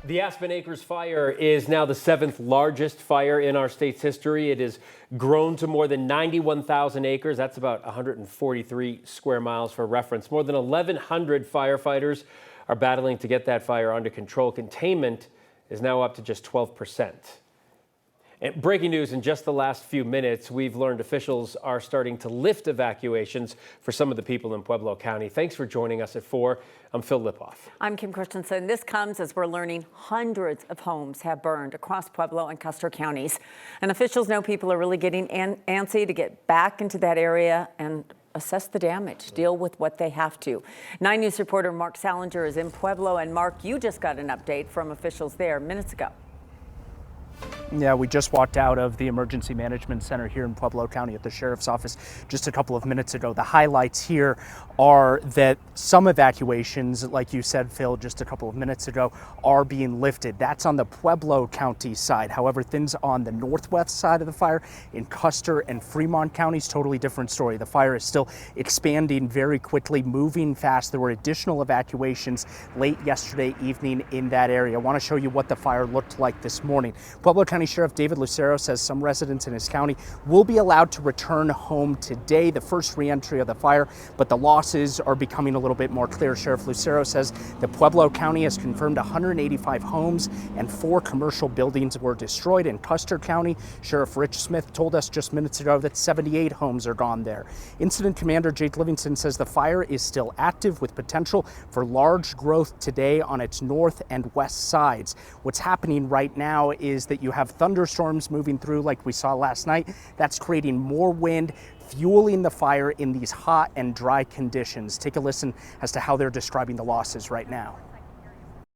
The Aspen Acres Fire is now the 7th largest fire in our state's history. It has grown to more than 91,000 acres. That's about 143 square miles for reference. More than 1,100 firefighters are battling to get that fire under control. Containment is now up to just 12%. And breaking news in just the last few minutes, we've learned officials are starting to lift evacuations for some of the people in Pueblo County. Thanks for joining us at 4. I'm Phil Lipoff. I'm Kim Christensen. This comes as we're learning hundreds of homes have burned across Pueblo and Custer counties. And officials know people are really getting antsy to get back into that area and assess the damage, deal with what they have to. 9 News reporter Mark Salinger is in Pueblo. And Mark, you just got an update from officials there minutes ago. Yeah, we just walked out of the Emergency Management Center here in Pueblo County at the Sheriff's Office just a couple of minutes ago. The highlights here are that some evacuations, like you said, Phil, just a couple of minutes ago, are being lifted. That's on the Pueblo County side. However, things on the northwest side of the fire in Custer and Fremont counties, totally different story. The fire is still expanding very quickly, moving fast. There were additional evacuations late yesterday evening in that area. I want to show you what the fire looked like this morning. Pueblo County Sheriff David Lucero says some residents in his county will be allowed to return home today, the first re-entry of the fire, but the losses are becoming a little bit more clear. Sheriff Lucero says the Pueblo County has confirmed 185 homes and 4 commercial buildings were destroyed. In Custer County, Sheriff Rich Smith told us just minutes ago that 78 homes are gone there. Incident Commander Jake Livingston says the fire is still active with potential for large growth today on its north and west sides. What's happening right now is that you have thunderstorms moving through like we saw last night. That's creating more wind, fueling the fire in these hot and dry conditions. Take a listen as to how they're describing the losses right now.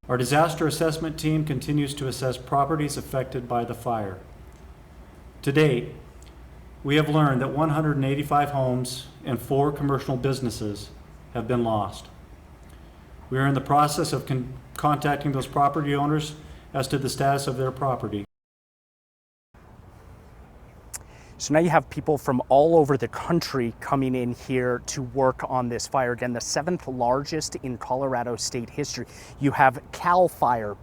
Our disaster assessment team continues to assess properties affected by the fire. To date, we have learned that 185 homes and 4 commercial businesses have been lost. We are in the process of contacting those property owners as to the status of their property. So now you have people from all over the country coming in here to work on this fire. Again, the 7th largest in Colorado state history. You have CAL FIRE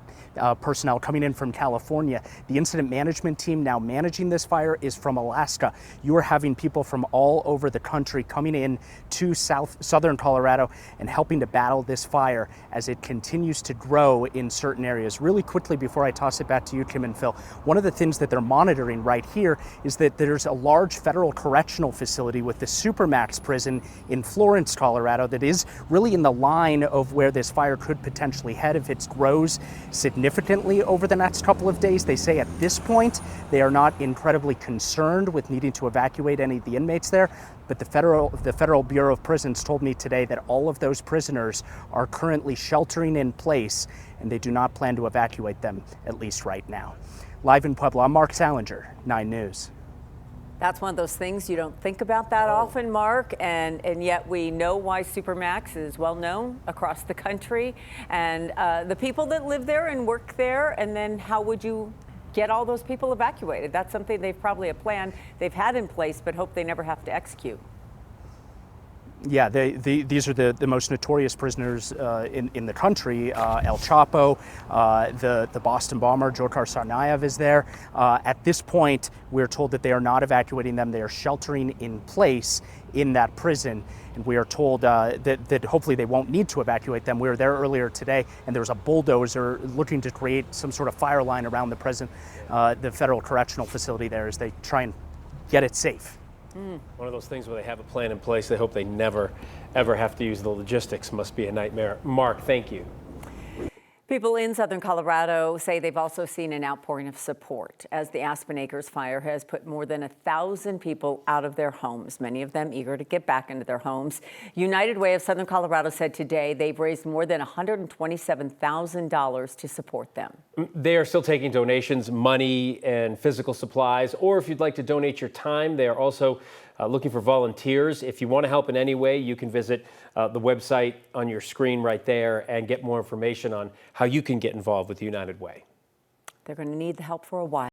personnel coming in from California. The incident management team now managing this fire is from Alaska. You are having people from all over the country coming in to southern Colorado and helping to battle this fire as it continues to grow in certain areas. Really quickly before I toss it back to you, Kim and Phil, one of the things that they're monitoring right here is that there's a large federal correctional facility with the Supermax prison in Florence, Colorado, that is really in the line of where this fire could potentially head if it grows significantly over the next couple of days. They say at this point they are not incredibly concerned with needing to evacuate any of the inmates there, but the Federal Bureau of Prisons told me today that all of those prisoners are currently sheltering in place and they do not plan to evacuate them, at least right now. Live in Pueblo, I'm Mark Salinger, 9 News. That's one of those things you don't think about that often, Mark, and yet we know why Supermax is well known across the country, and the people that live there and work there, and then how would you get all those people evacuated? That's something they've probably a plan they've had in place, but hope they never have to execute. Yeah, these are the most notorious prisoners in the country. El Chapo, the Boston bomber, Dzhokhar Tsarnaev is there. At this point, we're told that they are not evacuating them. They are sheltering in place in that prison. And we are told that hopefully they won't need to evacuate them. We were there earlier today, and there was a bulldozer looking to create some sort of fire line around the prison, the federal correctional facility there, as they try and get it safe. One of those things where they have a plan in place. They hope they never, ever have to use the logistics. Must be a nightmare. Mark, thank you. People in southern Colorado say they've also seen an outpouring of support as the Aspen Acres Fire has put more than 1,000 people out of their homes, many of them eager to get back into their homes. United Way of Southern Colorado said today they've raised more than $127,000 to support them. They are still taking donations, money and physical supplies, or if you'd like to donate your time, they are also looking for volunteers. If you want to help in any way, you can visit the website on your screen right there and get more information on how you can get involved with United Way. They're going to need the help for a while.